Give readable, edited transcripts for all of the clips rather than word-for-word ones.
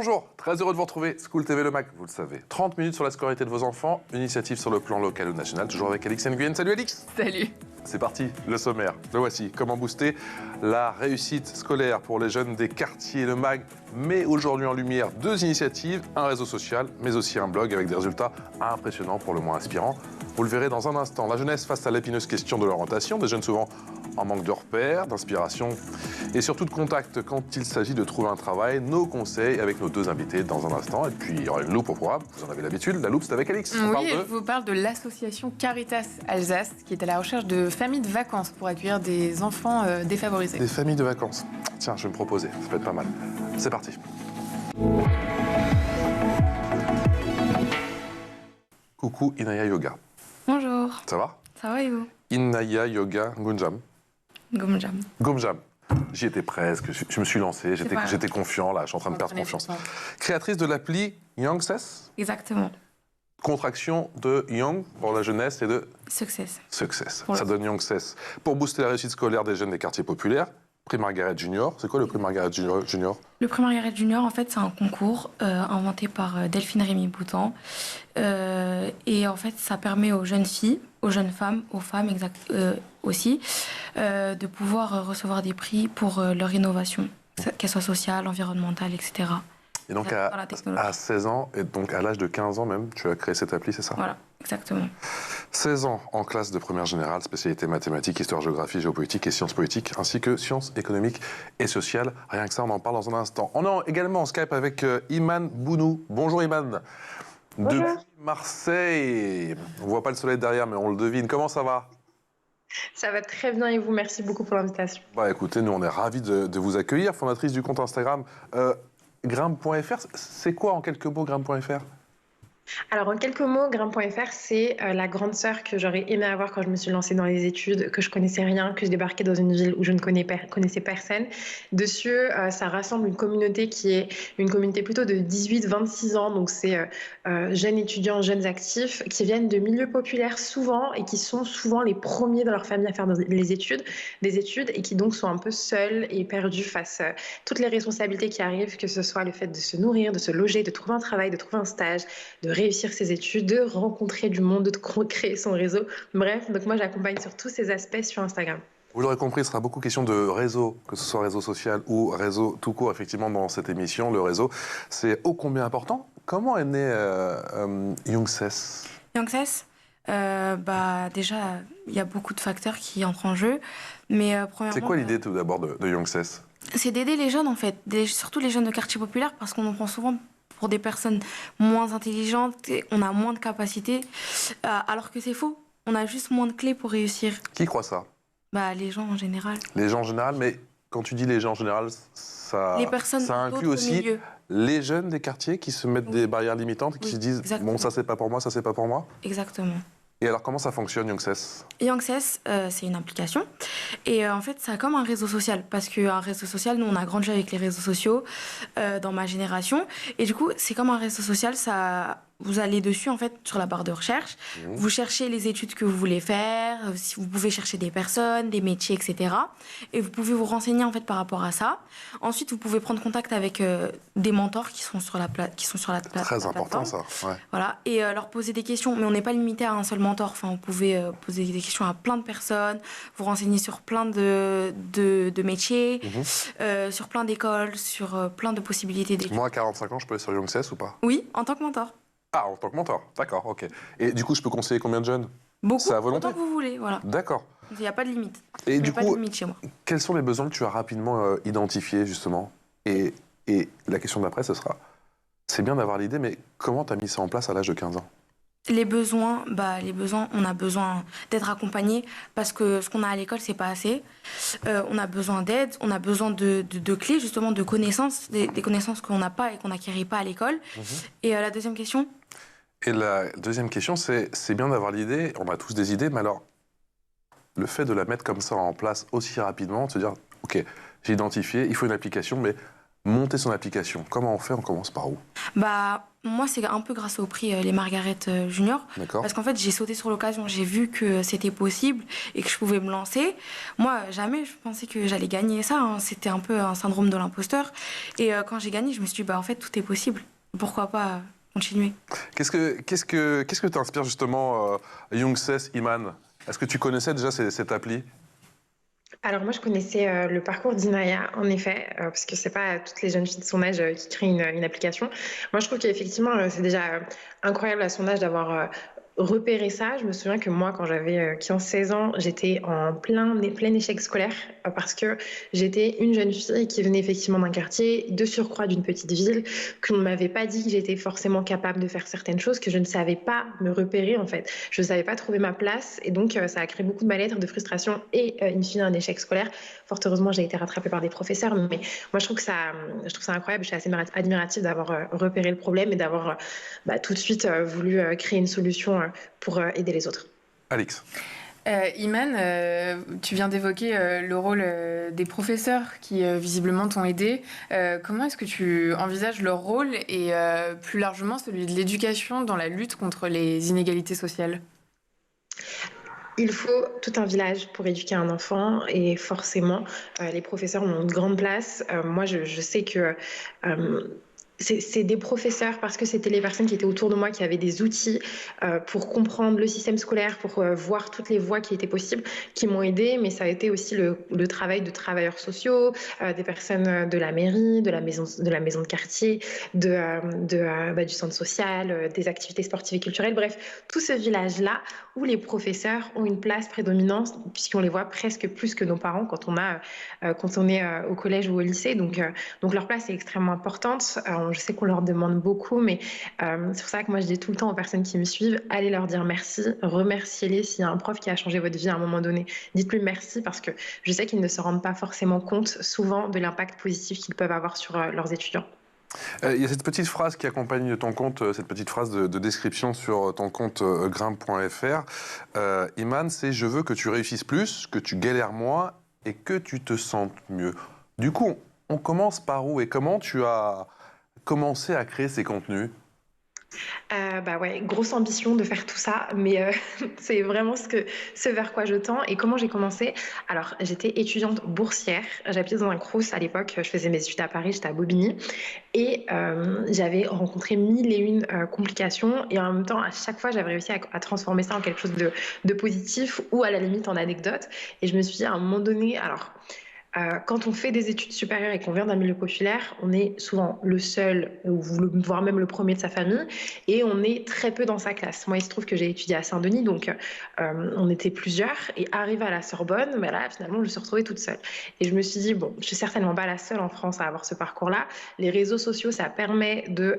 Bonjour, très heureux de vous retrouver. School TV Le Mac, vous le savez. 30 minutes sur la scolarité de vos enfants, une initiative sur le plan local ou national, toujours avec Alix Nguyen. Salut Alix. Salut. C'est parti, le sommaire. Le voici. Comment booster la réussite scolaire pour les jeunes des quartiers. Le MAG met aujourd'hui en lumière deux initiatives, un réseau social, mais aussi un blog avec des résultats impressionnants, pour le moins inspirants. Vous le verrez dans un instant. La jeunesse face à l'épineuse question de l'orientation, des jeunes souvent en manque de repères, d'inspiration et surtout de contact quand il s'agit de trouver un travail. Nos conseils avec nos deux invités dans un instant. Et puis il y aura une loupe au programme, vous en avez l'habitude. La loupe, c'est avec Alix. Oui, je vous parle de l'association Caritas Alsace qui est à la recherche de familles de vacances pour accueillir des enfants défavorisés. Des familles de vacances. Tiens, je vais me proposer, ça peut être pas mal. C'est parti. Coucou Inaya Yoga. Bonjour. Ça va? Ça va et vous? Inaya Yoga Gunjam. Gomjam. Gomjam. J'y étais presque, je me suis lancé, j'étais confiant là, je suis en train de perdre confiance. Créatrice de l'appli Youngses. Exactement. Contraction de Young pour la jeunesse et de Success. Success. Ça donne Youngses. Pour booster la réussite scolaire des jeunes des quartiers populaires. Prix Margaret Junior. C'est quoi le prix Margaret Junior? Le prix Margaret Junior, en fait, c'est un concours inventé par Delphine Rémy-Boutan. Et en fait, ça permet aux jeunes filles, aux jeunes femmes, aux femmes aussi, de pouvoir recevoir des prix pour leur innovation, qu'elle soit sociale, environnementale, etc. Et donc à 16 ans, et donc à l'âge de 15 ans même, tu as créé cette appli, c'est ça? Voilà, exactement. 16 ans en classe de première générale, spécialité mathématiques, histoire, géographie, géopolitique et sciences politiques, ainsi que sciences économiques et sociales. Rien que ça, on en parle dans un instant. On est également en Skype avec Iman Bounou. Bonjour Iman. Bonjour. Depuis Marseille. On voit pas le soleil derrière, mais on le devine. Comment ça va? Ça va très bien et vous, merci beaucoup pour l'invitation. Bah écoutez, nous on est ravis de vous accueillir, fondatrice du compte Instagram Grimpe.fr. C'est quoi en quelques mots Grimpe.fr? Alors, en quelques mots, Grimpe.fr, c'est la grande sœur que j'aurais aimé avoir quand je me suis lancée dans les études, que je connaissais rien, que je débarquais dans une ville où je ne connaissais personne. Dessus, ça rassemble une communauté qui est une communauté plutôt de 18-26 ans, donc c'est jeunes étudiants, jeunes actifs, qui viennent de milieux populaires souvent et qui sont souvent les premiers dans leur famille à faire des études et qui donc sont un peu seuls et perdus face à toutes les responsabilités qui arrivent, que ce soit le fait de se nourrir, de se loger, de trouver un travail, de trouver un stage, de réussir ses études, de rencontrer du monde, de créer son réseau. Bref, donc moi j'accompagne sur tous ces aspects sur Instagram. Vous l'aurez compris, il sera beaucoup question de réseau, que ce soit réseau social ou réseau tout court, effectivement, dans cette émission. Le réseau, c'est ô combien important. Comment est né Youngses? Youngses, déjà, il y a beaucoup de facteurs qui entrent en jeu. Mais premièrement, c'est quoi l'idée tout d'abord de Youngses? C'est d'aider les jeunes, en fait, surtout les jeunes de quartier populaire, parce qu'on en prend souvent pour des personnes moins intelligentes, on a moins de capacités, alors que c'est faux. On a juste moins de clés pour réussir. Qui croit ça? Les gens en général. Les gens en général, mais quand tu dis les gens en général, ça inclut aussi milieux. Les jeunes des quartiers qui se mettent des barrières limitantes, qui se disent exactement. Bon, ça c'est pas pour moi, ça c'est pas pour moi. Exactement. Et alors comment ça fonctionne Youngses? Youngses, c'est une application et en fait ça a comme un réseau social, parce qu'un réseau social, nous on a grandi avec les réseaux sociaux dans ma génération, et du coup c'est comme un réseau social, vous allez dessus en fait sur la barre de recherche, vous cherchez les études que vous voulez faire, si vous pouvez chercher des personnes, des métiers, etc. Et vous pouvez vous renseigner en fait par rapport à ça. Ensuite vous pouvez prendre contact avec des mentors qui sont sur la plateforme. Très important ça. Ouais. Voilà, et leur poser des questions, mais on n'est pas limité à un seul mentor. Enfin, vous pouvez poser des questions à plein de personnes, vous renseigner sur plein de métiers, sur plein d'écoles, sur plein de possibilités d'études. Moi à 45 ans, je peux aller sur Youngses ou pas? Oui, en tant que mentor. Ah, en tant que mentor, d'accord, ok. Et du coup, je peux conseiller combien de jeunes? Beaucoup, c'est à volonté. autant que vous voulez, voilà. D'accord. Il n'y a pas de limite. Et du coup, chez moi. Quels sont les besoins que tu as rapidement identifiés, justement? Et la question d'après, ce sera, c'est bien d'avoir l'idée, mais comment tu as mis ça en place à l'âge de 15 ans? Les besoins, on a besoin d'être accompagné, parce que ce qu'on a à l'école, c'est pas assez. On a besoin d'aide, on a besoin de clés, justement, de connaissances, des connaissances qu'on n'a pas et qu'on n'acquérit pas à l'école. Et la deuxième question? Et la deuxième question, c'est bien d'avoir l'idée, on a tous des idées, mais alors, le fait de la mettre comme ça en place aussi rapidement, de se dire, ok, j'ai identifié, il faut une application, mais monter son application. Comment on fait? On commence par où? Bah, moi, c'est un peu grâce au prix Les Margaret Junior. D'accord. Parce qu'en fait, j'ai sauté sur l'occasion. J'ai vu que c'était possible et que je pouvais me lancer. Moi, jamais je pensais que j'allais gagner ça, hein. C'était un peu un syndrome de l'imposteur. Et quand j'ai gagné, je me suis dit, bah, en fait, tout est possible. Pourquoi pas continuer? Qu'est-ce que t'inspire justement Youngsess, Iman? Est-ce que tu connaissais déjà cette appli? Alors moi, je connaissais le parcours d'Inaya, en effet, parce que c'est pas toutes les jeunes filles de son âge qui créent une application. Moi, je trouve qu'effectivement, c'est déjà incroyable à son âge d'avoir repéré ça. Je me souviens que moi, quand j'avais 15-16 ans, j'étais en plein échec scolaire parce que j'étais une jeune fille qui venait effectivement d'un quartier, de surcroît d'une petite ville, qu'on ne m'avait pas dit que j'étais forcément capable de faire certaines choses, que je ne savais pas me repérer en fait. Je ne savais pas trouver ma place et donc ça a créé beaucoup de mal-être, de frustration et in fine un échec scolaire. Fort heureusement, j'ai été rattrapée par des professeurs, mais moi je trouve ça incroyable. Je suis assez admirative d'avoir repéré le problème et d'avoir tout de suite voulu créer une solution pour aider les autres. Alix. Iman, tu viens d'évoquer le rôle des professeurs qui visiblement t'ont aidé. Comment est-ce que tu envisages leur rôle et plus largement celui de l'éducation dans la lutte contre les inégalités sociales? Il faut tout un village pour éduquer un enfant et forcément, les professeurs ont une grande place. Moi, je sais que c'est des professeurs parce que c'était les personnes qui étaient autour de moi qui avaient des outils pour comprendre le système scolaire, pour voir toutes les voies qui étaient possibles, qui m'ont aidée. Mais ça a été aussi le travail de travailleurs sociaux, des personnes de la mairie, de la maison de quartier, du centre social, des activités sportives et culturelles. Bref, tout ce village-là où les professeurs ont une place prédominante puisqu'on les voit presque plus que nos parents quand on est au collège ou au lycée. Donc leur place est extrêmement importante. Je sais qu'on leur demande beaucoup, mais c'est pour ça que moi je dis tout le temps aux personnes qui me suivent, allez leur dire merci, remerciez-les. S'il y a un prof qui a changé votre vie à un moment donné, dites-lui merci parce que je sais qu'ils ne se rendent pas forcément compte souvent de l'impact positif qu'ils peuvent avoir sur leurs étudiants. Il y a cette petite phrase qui accompagne ton compte, cette petite phrase de description sur ton compte grimpe.fr. Iman, c'est « Je veux que tu réussisses plus, que tu galères moins et que tu te sentes mieux ». Du coup, on commence par où et comment tu as commencé à créer ces contenus? Ouais, grosse ambition de faire tout ça, mais c'est vraiment ce vers quoi je tends. Et comment j'ai commencé? Alors, j'étais étudiante boursière, j'habitais dans un crous à l'époque, je faisais mes études à Paris, j'étais à Bobigny, et j'avais rencontré mille et une complications, et en même temps, à chaque fois, j'avais réussi à transformer ça en quelque chose de positif, ou à la limite en anecdote. Et je me suis dit, à un moment donné, alors... quand on fait des études supérieures et qu'on vient d'un milieu populaire, on est souvent le seul, voire même le premier de sa famille, et on est très peu dans sa classe. Moi, il se trouve que j'ai étudié à Saint-Denis, donc on était plusieurs, et arrivée à la Sorbonne, là, finalement, je me suis retrouvée toute seule. Et je me suis dit, bon, je suis certainement pas la seule en France à avoir ce parcours-là. Les réseaux sociaux, ça permet de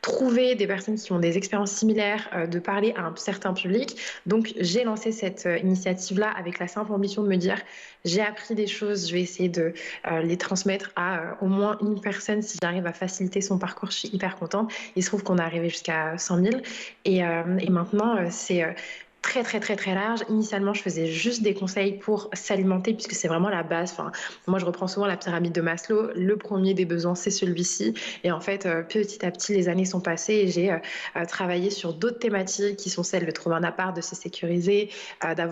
trouver des personnes qui ont des expériences similaires, de parler à un certain public. Donc, j'ai lancé cette initiative-là avec la simple ambition de me dire, j'ai appris des choses, je vais essayer de les transmettre à au moins une personne. Si j'arrive à faciliter son parcours, je suis hyper contente. Il se trouve qu'on est arrivé jusqu'à 100 000 et maintenant c'est très très très très large. Initialement, je faisais juste des conseils pour s'alimenter puisque c'est vraiment la base. Enfin, moi, je reprends souvent la pyramide de Maslow. Le premier des besoins, c'est celui-ci. Et en fait, petit à petit, les années sont passées et j'ai travaillé sur d'autres thématiques qui sont celles de trouver un appart, de se sécuriser, de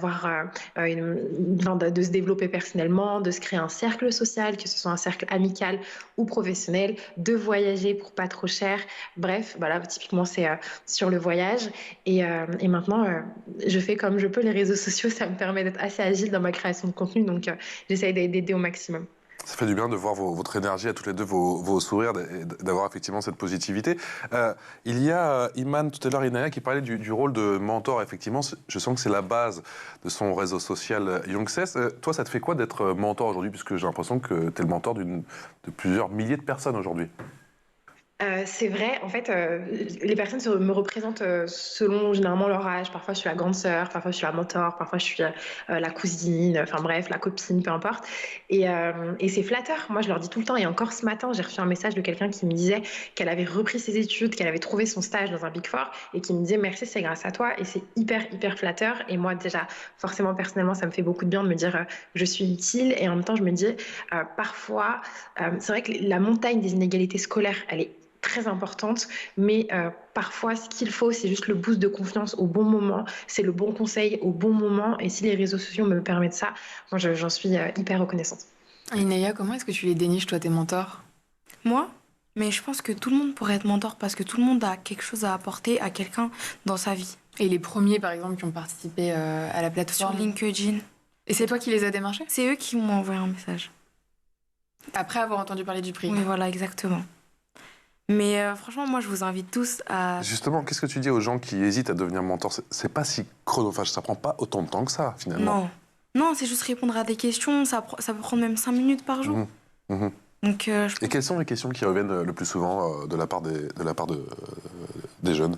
se développer personnellement, de se créer un cercle social, que ce soit un cercle amical ou professionnel, de voyager pour pas trop cher. Bref, voilà, typiquement, c'est sur le voyage. Et maintenant, je fais comme je peux les réseaux sociaux, ça me permet d'être assez agile dans ma création de contenu, donc j'essaye d'aider au maximum. Ça fait du bien de voir votre énergie à toutes les deux, vos sourires, et d'avoir effectivement cette positivité. Il y a Iman, tout à l'heure, Inaya, qui parlait du rôle de mentor. Effectivement, je sens que c'est la base de son réseau social Youngsess. Toi, ça te fait quoi d'être mentor aujourd'hui? Puisque j'ai l'impression que tu es le mentor de plusieurs milliers de personnes aujourd'hui. C'est vrai, en fait, les personnes me représentent selon généralement leur âge. Parfois, je suis la grande sœur, parfois, je suis la mentor, parfois, je suis la cousine, enfin bref, la copine, peu importe. Et c'est flatteur. Moi, je leur dis tout le temps. Et encore ce matin, j'ai reçu un message de quelqu'un qui me disait qu'elle avait repris ses études, qu'elle avait trouvé son stage dans un Big Four et qui me disait merci, c'est grâce à toi. Et c'est hyper, hyper flatteur. Et moi, déjà, forcément, personnellement, ça me fait beaucoup de bien de me dire je suis utile. Et en même temps, je me dis parfois, c'est vrai que la montagne des inégalités scolaires, elle est très importante, mais parfois ce qu'il faut c'est juste le boost de confiance au bon moment, c'est le bon conseil au bon moment et si les réseaux sociaux me permettent ça, moi j'en suis hyper reconnaissante. Et Naya, comment est-ce que tu les déniches, toi, tes mentors? Moi, mais je pense que tout le monde pourrait être mentor parce que tout le monde a quelque chose à apporter à quelqu'un dans sa vie. Et les premiers, par exemple, qui ont participé à la Sur plateforme. LinkedIn, Et c'est toi qui les as démarchés? c'est eux qui m'ont envoyé un message. Après avoir entendu parler du prix. Oui, voilà, exactement. Mais franchement, moi, je vous invite tous à... Justement, qu'est-ce que tu dis aux gens qui hésitent à devenir mentor? C'est pas si chronophage, ça prend pas autant de temps que ça, finalement. Non, c'est juste répondre à des questions. Ça peut prendre même 5 minutes par jour. Donc, Et quelles sont les questions qui reviennent le plus souvent de la part des jeunes?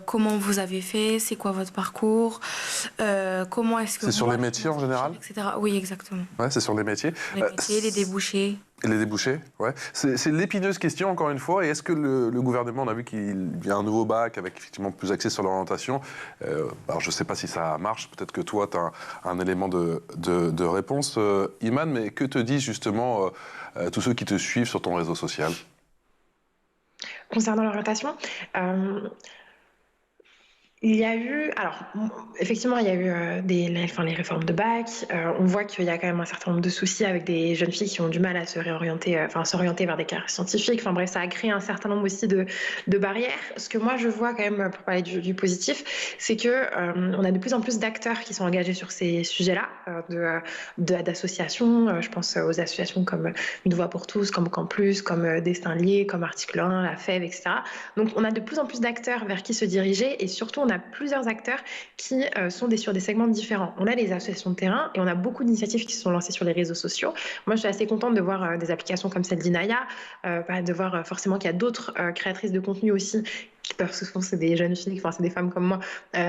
comment vous avez fait? C'est quoi votre parcours? Comment est-ce que... C'est sur les métiers en général? etc. Oui, exactement. Ouais, c'est sur les métiers. Les métiers, les débouchés. Et les débouchés, ouais. C'est l'épineuse question, encore une fois. Et est-ce que le gouvernement, on a vu qu'il y a un nouveau bac avec effectivement plus axé sur l'orientation. Alors, je ne sais pas si ça marche. Peut-être que toi, tu as un élément de réponse. Iman, mais que te disent justement tous ceux qui te suivent sur ton réseau social? Concernant l'orientation, il y a eu, alors effectivement, il y a eu les réformes de bac. On voit qu'il y a quand même un certain nombre de soucis avec des jeunes filles qui ont du mal à se réorienter, s'orienter vers des carrières scientifiques. Enfin bref, ça a créé un certain nombre aussi de barrières. Ce que moi je vois quand même, pour parler du positif, c'est que on a de plus en plus d'acteurs qui sont engagés sur ces sujets-là, d'associations. Je pense aux associations comme Une Voix pour tous, comme Campus, comme Destin Lié, comme Article 1, la FEV, etc. Donc on a de plus en plus d'acteurs vers qui se diriger et surtout on a plusieurs acteurs qui sont sur des segments différents. On a les associations de terrain et on a beaucoup d'initiatives qui se sont lancées sur les réseaux sociaux. Moi, je suis assez contente de voir des applications comme celle d'Inaya, de voir forcément qu'il y a d'autres créatrices de contenu aussi parce que souvent c'est des jeunes filles, enfin c'est des femmes comme moi,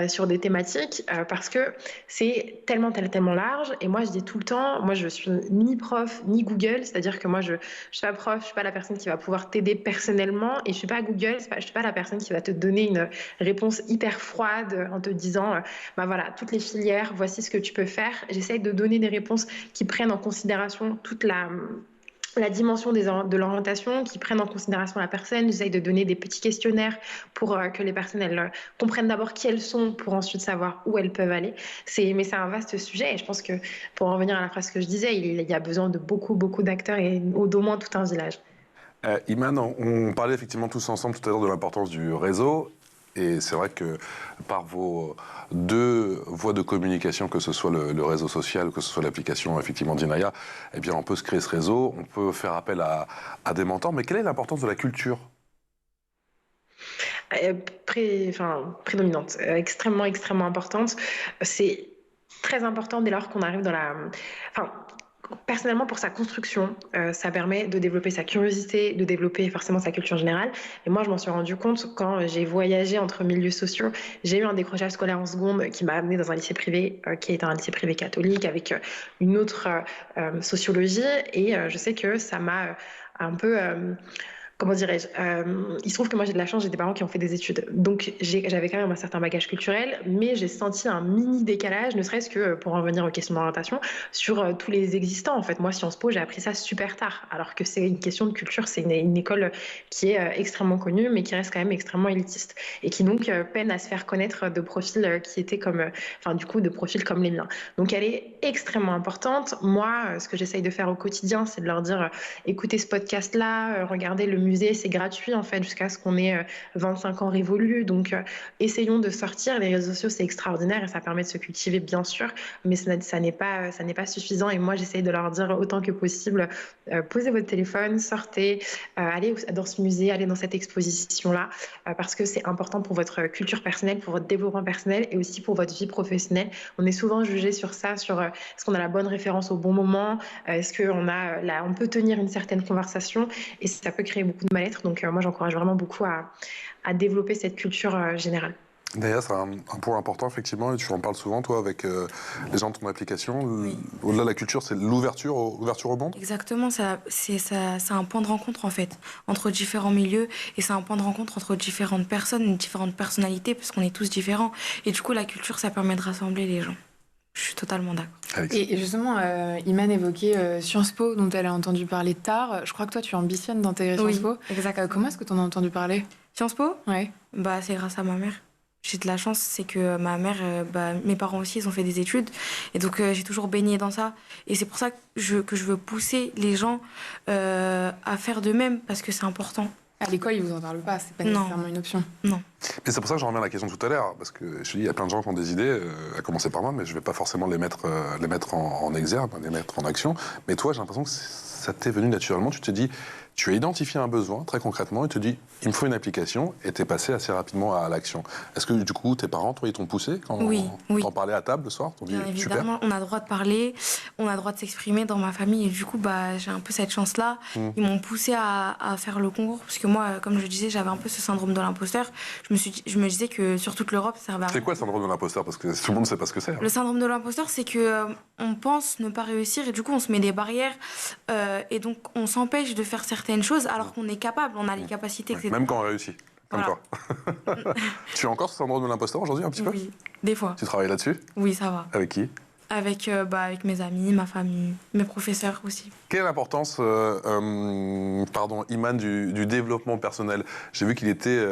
sur des thématiques, parce que c'est tellement large. Et moi je dis tout le temps, moi je suis ni prof ni Google, c'est-à-dire que moi je suis pas prof, je suis pas la personne qui va pouvoir t'aider personnellement, et je suis pas Google, je suis pas la personne qui va te donner une réponse hyper froide en te disant bah voilà, toutes les filières, voici ce que tu peux faire. J'essaye de donner des réponses qui prennent en considération toute la dimension de l'orientation, qui prennent en considération la personne. J'essaye de donner des petits questionnaires pour que les personnes elles, comprennent d'abord qui elles sont pour ensuite savoir où elles peuvent aller. Mais c'est un vaste sujet et je pense que pour en revenir à la phrase que je disais, il y a besoin de beaucoup d'acteurs et d'au moins tout un village. Iman, on parlait effectivement tous ensemble tout à l'heure de l'importance du réseau. Et c'est vrai que par vos deux voies de communication, que ce soit le réseau social ou que ce soit l'application effectivement d'Inaya, eh bien on peut se créer ce réseau, on peut faire appel à des mentors. Mais quelle est l'importance de la culture? Prédominante, extrêmement importante. C'est très important dès lors qu'on arrive dans la... Personnellement, pour sa construction, ça permet de développer sa curiosité, de développer forcément sa culture générale. Et moi, je m'en suis rendu compte quand j'ai voyagé entre milieux sociaux. J'ai eu un décrochage scolaire en seconde qui m'a amenée dans un lycée privé, qui est un lycée privé catholique, avec une autre sociologie. Et je sais que ça m'a un peu... comment dirais-je, il se trouve que moi j'ai de la chance, j'ai des parents qui ont fait des études, donc j'avais quand même un certain bagage culturel, mais j'ai senti un mini décalage, ne serait-ce que pour en venir aux questions d'orientation, sur tous les existants. En fait, moi Sciences Po, j'ai appris ça super tard, alors que c'est une question de culture, c'est une école qui est extrêmement connue, mais qui reste quand même extrêmement élitiste, et qui donc peine à se faire connaître de profils qui étaient comme, de profils comme les miens. Donc elle est extrêmement importante. Moi, ce que j'essaye de faire au quotidien, c'est de leur dire, écoutez ce podcast-là, regardez le musée, c'est gratuit en fait jusqu'à ce qu'on ait 25 ans révolus. Donc essayons de sortir. Les réseaux sociaux, c'est extraordinaire et ça permet de se cultiver bien sûr, mais ça n'est pas suffisant. Et moi, j'essaye de leur dire autant que possible, posez votre téléphone, sortez, allez dans ce musée, allez dans cette exposition-là, parce que c'est important pour votre culture personnelle, pour votre développement personnel et aussi pour votre vie professionnelle. On est souvent jugé sur ça, sur est-ce qu'on a la bonne référence au bon moment, est-ce qu'on on peut tenir une certaine conversation, et ça peut créer beaucoup beaucoup de mal-être. Donc moi, j'encourage vraiment beaucoup à développer cette culture générale. D'ailleurs, c'est un point important, effectivement, et tu en parles souvent, toi, avec les gens de ton application. Oui. Au-delà de la culture, c'est l'ouverture au monde. Exactement, c'est un point de rencontre en fait, entre différents milieux, et c'est un point de rencontre entre différentes personnes, différentes personnalités, parce qu'on est tous différents. Et du coup, la culture, ça permet de rassembler les gens. Je suis totalement d'accord. Et justement, Iman évoquait Sciences Po, dont elle a entendu parler tard. Je crois que toi, tu ambitionnes d'intégrer Sciences Po. Exactement. Comment est-ce que tu en as entendu parler? Sciences Po? Ouais. Bah, c'est grâce à ma mère. J'ai de la chance, c'est que ma mère, mes parents aussi, ils ont fait des études. Et donc, j'ai toujours baigné dans ça. Et c'est pour ça que je veux pousser les gens à faire de même, parce que c'est important. À l'école, ils vous en parlent pas, c'est pas nécessairement une option. Non. Mais c'est pour ça que je reviens à la question de tout à l'heure, parce que je te dis, il y a plein de gens qui ont des idées, à commencer par moi, mais je vais pas forcément les mettre en exergue, les mettre en action. Mais toi, j'ai l'impression que ça t'est venu naturellement. Tu te dis, tu as identifié un besoin très concrètement et tu te dis, il me faut une application, et tu es passé assez rapidement à l'action. Est-ce que du coup, tes parents, toi, ils t'ont poussé quand t'en parlais à table le soir? Bien évidemment, on a le droit de parler, on a le droit de s'exprimer dans ma famille, et du coup, j'ai un peu cette chance-là. Ils m'ont poussé à faire le concours, parce que moi, comme je le disais, j'avais un peu ce syndrome de l'imposteur. Je me disais que sur toute l'Europe, ça servait à rien. C'est quoi le syndrome de l'imposteur? Parce que tout le monde ne sait pas ce que c'est. Le syndrome de l'imposteur, c'est que on pense ne pas réussir, et du coup, on se met des barrières, et donc on s'empêche de faire certaines choses, alors qu'on est capable, on a les capacités, etc. Même quand on réussit. Comme voilà. toi. Tu as encore ce syndrome de l'imposteur aujourd'hui, un petit peu? Oui, des fois. Tu travailles là-dessus? Oui, ça va. Avec qui? Avec mes amis, ma famille, mes professeurs aussi. Quelle est l'importance, Iman, du développement personnel? J'ai vu qu'il était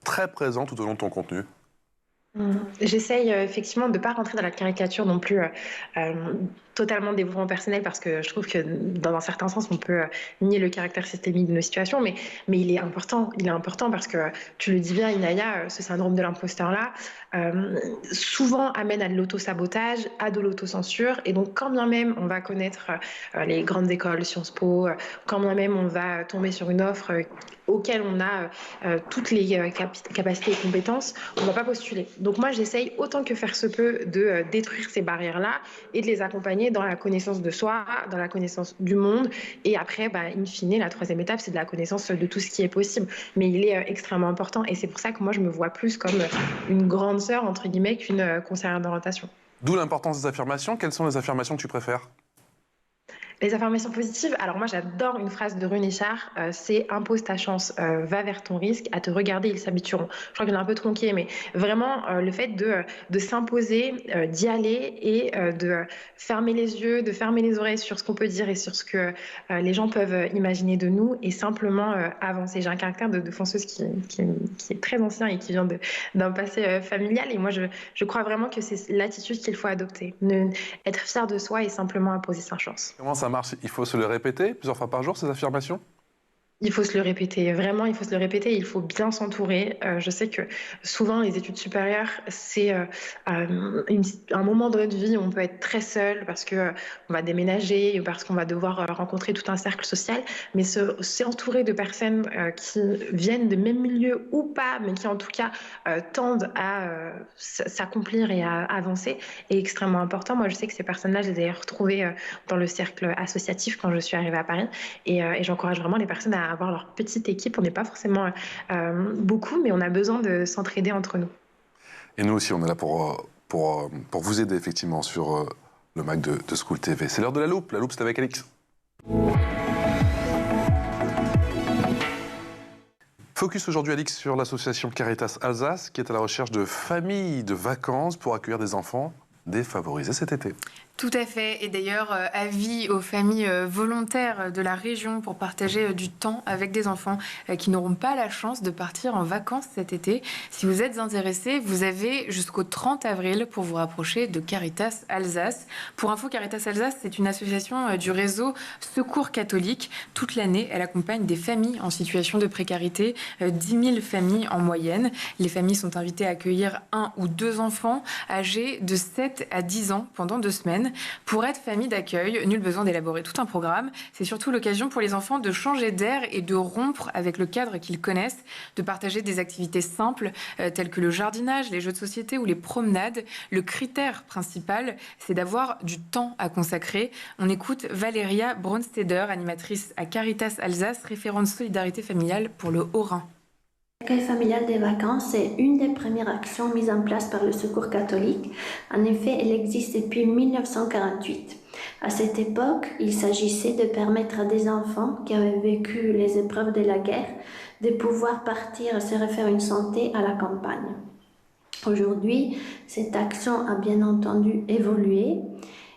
très présent tout au long de ton contenu. J'essaye effectivement de ne pas rentrer dans la caricature non plus totalement développement personnel, parce que je trouve que dans un certain sens on peut nier le caractère systémique de nos situations, mais il est important parce que tu le dis bien, Inaya, ce syndrome de l'imposteur là souvent amène à de l'auto-sabotage, à de l'autocensure, et donc quand bien même on va connaître les grandes écoles, Sciences Po, quand bien même on va tomber sur une offre auquel on a toutes les capacités et compétences, on ne va pas postuler. Donc moi, j'essaye autant que faire se peut de détruire ces barrières-là et de les accompagner dans la connaissance de soi, dans la connaissance du monde. Et après, in fine, la troisième étape, c'est de la connaissance de tout ce qui est possible. Mais il est extrêmement important. Et c'est pour ça que moi, je me vois plus comme une grande sœur, entre guillemets, qu'une conseillère d'orientation. D'où l'importance des affirmations. Quelles sont les affirmations que tu préfères? Les affirmations positives, alors moi j'adore une phrase de René Char, c'est « impose ta chance, va vers ton risque, à te regarder ils s'habitueront ». Je crois que je l'ai un peu tronqué, mais vraiment le fait de s'imposer, d'y aller et de fermer les yeux, de fermer les oreilles sur ce qu'on peut dire et sur ce que les gens peuvent imaginer de nous, et simplement avancer. J'ai un caractère de fonceuse qui est très ancien et qui vient d'un passé familial, et moi je crois vraiment que c'est l'attitude qu'il faut adopter. Être fier de soi et simplement imposer sa chance. Comment ça marche? Il faut se le répéter plusieurs fois par jour, ces affirmations? Il faut se le répéter, vraiment, il faut se le répéter, il faut bien s'entourer. Je sais que souvent, les études supérieures, c'est un moment de notre vie où on peut être très seul parce qu'on va déménager, parce qu'on va devoir rencontrer tout un cercle social, mais s'entourer de personnes qui viennent de même milieu ou pas, mais qui en tout cas tendent à s'accomplir et à avancer est extrêmement important. Moi, je sais que ces personnes-là, je les ai retrouvées dans le cercle associatif quand je suis arrivée à Paris, et j'encourage vraiment les personnes à avoir leur petite équipe. On n'est pas forcément beaucoup, mais on a besoin de s'entraider entre nous. Et nous aussi, on est là pour vous aider effectivement sur le Mac de School TV. C'est l'heure de la loupe. La loupe, c'est avec Alix. Focus aujourd'hui, Alix, sur l'association Caritas Alsace, qui est à la recherche de familles de vacances pour accueillir des enfants défavorisés cet été. Tout à fait. Et d'ailleurs, avis aux familles volontaires de la région pour partager du temps avec des enfants qui n'auront pas la chance de partir en vacances cet été. Si vous êtes intéressés, vous avez jusqu'au 30 avril pour vous rapprocher de Caritas Alsace. Pour info, Caritas Alsace, c'est une association du réseau Secours catholique. Toute l'année, elle accompagne des familles en situation de précarité, 10 000 familles en moyenne. Les familles sont invitées à accueillir 1 ou 2 enfants âgés de 7 à 10 ans pendant 2 semaines. semaine. Pour être famille d'accueil, nul besoin d'élaborer tout un programme. C'est surtout l'occasion pour les enfants de changer d'air et de rompre avec le cadre qu'ils connaissent, de partager des activités simples telles que le jardinage, les jeux de société ou les promenades. Le critère principal, c'est d'avoir du temps à consacrer. On écoute Valéria Bronsteder, animatrice à Caritas Alsace, référente solidarité familiale pour le Haut-Rhin. L'accueil familial des vacances est une des premières actions mises en place par le Secours catholique. En effet, elle existe depuis 1948. À cette époque, il s'agissait de permettre à des enfants qui avaient vécu les épreuves de la guerre de pouvoir partir se refaire une santé à la campagne. Aujourd'hui, cette action a bien entendu évolué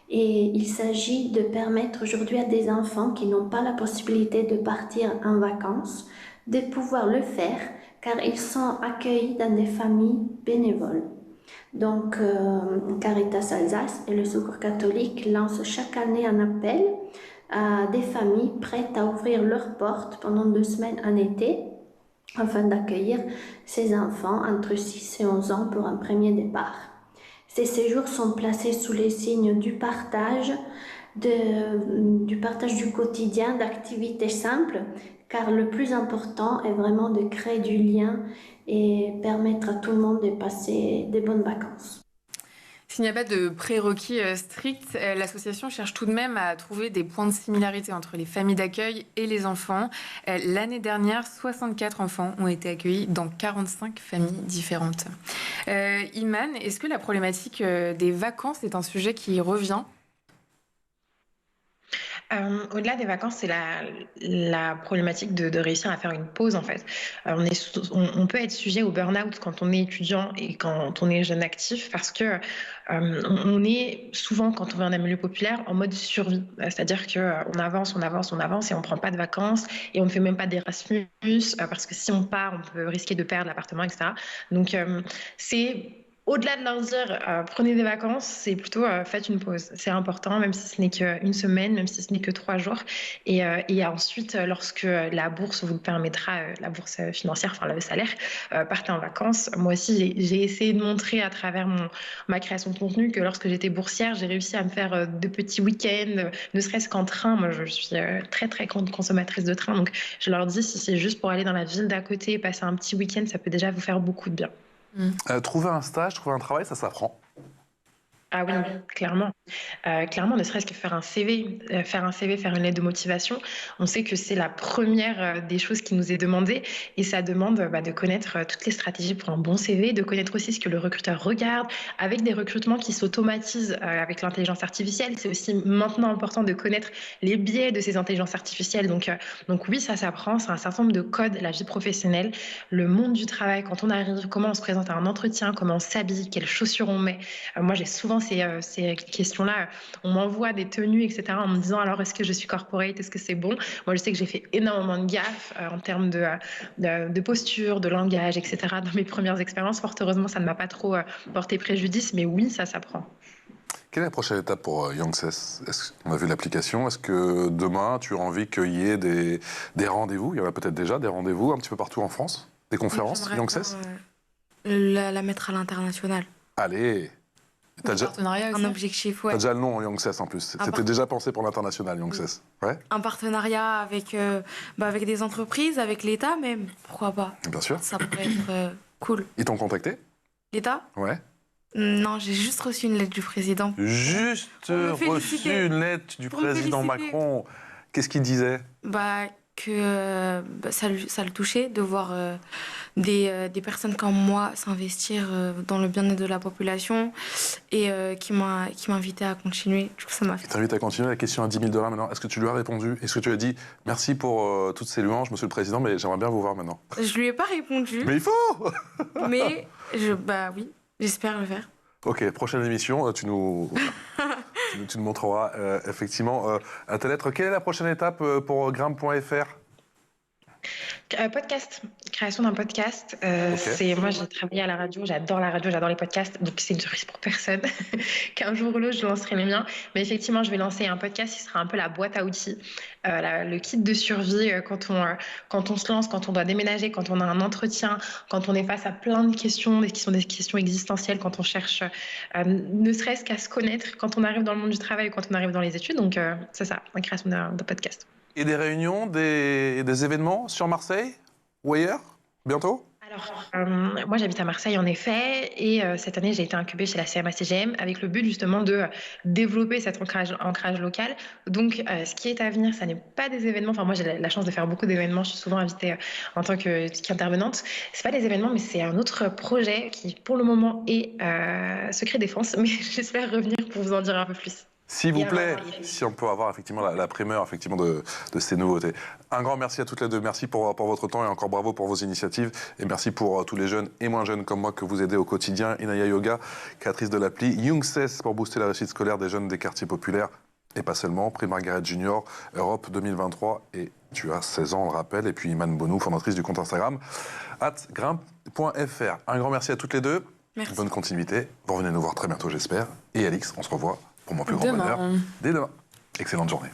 et il s'agit de permettre aujourd'hui à des enfants qui n'ont pas la possibilité de partir en vacances de pouvoir le faire car ils sont accueillis dans des familles bénévoles. Donc, Caritas Alsace et le Secours catholique lancent chaque année un appel à des familles prêtes à ouvrir leurs portes pendant 2 semaines en été afin d'accueillir ces enfants entre 6 et 11 ans pour un premier départ. Ces séjours sont placés sous les signes du partage du quotidien, d'activités simples, car le plus important est vraiment de créer du lien et permettre à tout le monde de passer des bonnes vacances. S'il n'y a pas de prérequis stricts, l'association cherche tout de même à trouver des points de similarité entre les familles d'accueil et les enfants. L'année dernière, 64 enfants ont été accueillis dans 45 familles différentes. Iman, est-ce que la problématique des vacances est un sujet qui revient ? Au-delà des vacances, c'est la problématique de réussir à faire une pause en fait. On peut être sujet au burn-out quand on est étudiant et quand on est jeune actif parce que on est souvent, quand on va dans un milieu populaire, en mode survie. C'est-à-dire qu'on avance et on ne prend pas de vacances et on ne fait même pas d'Erasmus parce que si on part, on peut risquer de perdre l'appartement, etc. Donc c'est... Au-delà de leur dire prenez des vacances, c'est plutôt faites une pause. C'est important, même si ce n'est qu'une semaine, même si ce n'est que 3 jours. Et ensuite, lorsque la bourse vous le permettra, la bourse financière, enfin le salaire, partez en vacances. Moi aussi, j'ai essayé de montrer à travers ma création de contenu que lorsque j'étais boursière, j'ai réussi à me faire de petits week-ends, ne serait-ce qu'en train. Moi, je suis très, très grande consommatrice de train. Donc, je leur dis, si c'est juste pour aller dans la ville d'à côté, passer un petit week-end, ça peut déjà vous faire beaucoup de bien. Trouver un stage, trouver un travail, ça s'apprend. Ah oui, clairement. Clairement, ne serait-ce que faire un CV, faire une lettre de motivation, on sait que c'est la première des choses qui nous est demandée et ça demande de connaître toutes les stratégies pour un bon CV, de connaître aussi ce que le recruteur regarde, avec des recrutements qui s'automatisent avec l'intelligence artificielle. C'est aussi maintenant important de connaître les biais de ces intelligences artificielles. Donc oui, ça s'apprend, c'est un certain nombre de codes, la vie professionnelle, le monde du travail, quand on arrive, comment on se présente à un entretien, comment on s'habille, quelles chaussures on met. Moi, j'ai souvent ces questions-là. On m'envoie des tenues, etc., en me disant alors est-ce que je suis corporate, est-ce que c'est bon? Moi, je sais que j'ai fait énormément de gaffes en termes de posture, de langage, etc. Dans mes premières expériences. Fort heureusement, ça ne m'a pas trop porté préjudice, mais oui, ça s'apprend. Quelle est la prochaine étape pour Youngses? On a vu l'application. Est-ce que demain, tu as envie qu'il y ait des rendez-vous? Il y en a peut-être déjà des rendez-vous un petit peu partout en France? Des conférences, Youngses? La mettre à l'international. Allez! T'as déjà un objectif, ouais. T'as déjà le nom, Youngses, en plus. C'était déjà pensé pour l'international, Youngses. Ouais. Un partenariat avec des entreprises, avec l'État même, pourquoi pas. Bien sûr. Ça pourrait être cool. Ils t'ont contacté? L'État? Ouais. Non, j'ai juste reçu une lettre du président. Juste reçu une lettre du président Macron. Qu'est-ce qu'il disait? Que ça le touchait de voir des personnes comme moi s'investir dans le bien-être de la population et qui m'invitait à continuer. Du coup, ça m'a fait... Il t'invite à continuer. La question à $10 000 maintenant. Est-ce que tu lui as répondu? Est-ce que tu lui as dit merci pour toutes ces louanges, monsieur le président, mais j'aimerais bien vous voir maintenant? Je lui ai pas répondu. Mais il faut. Mais oui, j'espère le faire. Ok, prochaine émission, tu nous montreras effectivement ta lettre. Quelle est la prochaine étape pour Grimpe.fr? Podcast, création d'un podcast. Moi, j'ai travaillé à la radio, j'adore les podcasts, donc c'est une surprise pour personne qu'un jour ou l'autre, je lancerai les miens. Mais effectivement, je vais lancer un podcast qui sera un peu la boîte à outils, le kit de survie quand on se lance, quand on doit déménager, quand on a un entretien, quand on est face à plein de questions, qui sont des questions existentielles, quand on cherche ne serait-ce qu'à se connaître, quand on arrive dans le monde du travail ou quand on arrive dans les études. Donc, c'est ça, la création d'un podcast. Et des réunions, des événements sur Marseille ou ailleurs, bientôt? Alors, moi j'habite à Marseille en effet, et cette année j'ai été incubée chez la CMA-CGM avec le but justement de développer cet ancrage local. Donc ce qui est à venir, ça n'est pas des événements, enfin moi j'ai la chance de faire beaucoup d'événements, je suis souvent invitée en tant qu'intervenante. C'est pas des événements, mais c'est un autre projet qui pour le moment est secret défense, mais j'espère revenir pour vous en dire un peu plus. S'il vous plaît, si on peut avoir effectivement la primeur effectivement de ces nouveautés. Un grand merci à toutes les deux. Merci pour votre temps et encore bravo pour vos initiatives. Et merci pour tous les jeunes et moins jeunes comme moi que vous aidez au quotidien. Inaya Yoga, créatrice de l'appli Youngses pour booster la réussite scolaire des jeunes des quartiers populaires. Et pas seulement, prix Margaret Junior, Europe 2023. Et tu as 16 ans, on le rappelle. Et puis Iman Bonou, fondatrice du compte Instagram @grimpe.fr. Un grand merci à toutes les deux. Merci. Bonne continuité. Vous revenez nous voir très bientôt, j'espère. Et Alix, on se revoit pour mon plus grand bonheur dès demain. Excellente journée.